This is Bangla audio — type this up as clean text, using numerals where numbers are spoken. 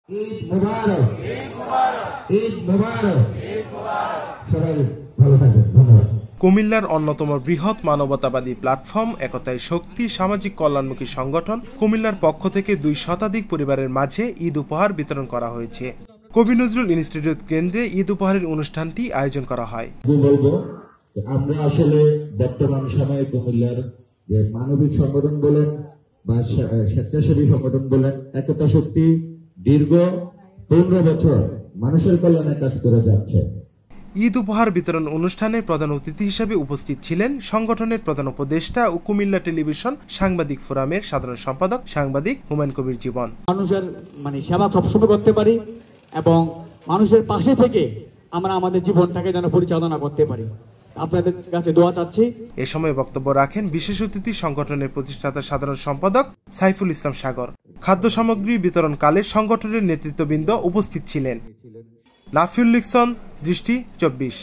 ঈদ মুবারক, ঈদ মুবারক, ঈদ মুবারক, ঈদ মুবারক। সবাই ভালো থাকবেন, ধন্যবাদ। কুমিল্লার অন্যতম বৃহৎ মানবতাবাদী প্ল্যাটফর্ম একতাই শক্তি সামাজিক কল্যাণমুখী সংগঠন কুমিল্লার পক্ষ থেকে 2 শতাধিক পরিবারের মাঝে ঈদ উপহার বিতরণ করা হয়েছে। কবি নজরুল ইনস্টিটিউট কেন্দ্রে ঈদ উপহারের অনুষ্ঠানটি আয়োজন করা হয়। বলবো আমরা আসলে বর্তমান সময়ে কুমিল্লার যে মানবিক সংগঠন বলেন বা স্বেচ্ছাসেবী সংগঠন বলেন, একতা শক্তি দীর্ঘ 15 বছর মানুষের কল্যাণে কাজ করে যাচ্ছে। ঈদ উপহার বিতরণ অনুষ্ঠানে প্রধান অতিথি হিসেবে উপস্থিত ছিলেন সংগঠনের প্রধান উপদেষ্টা ও কুমিল্লা টেলিভিশন সাংবাদিক ফোরামের সাধারণ সম্পাদক সাংবাদিক হুমায়ুন কবির জীবন। মানুষের সেবা সবসময় করতে পারি এবং মানুষের পাশে থেকে আমরা আমাদের জীবনটাকে যেন পরিচালনা করতে পারি, আপনাদের কাছে দোয়া চাচ্ছি। এ সময় বক্তব্য রাখেন বিশেষ অতিথি সংগঠনের প্রতিষ্ঠাতা সাধারণ সম্পাদক সাইফুল ইসলাম সাগর। খাদ্য সামগ্রী বিতরণকালে সংগঠনের নেতৃত্ববৃন্দ উপস্থিত ছিলেন। নাফিউল লিকসন, দৃষ্টি 24।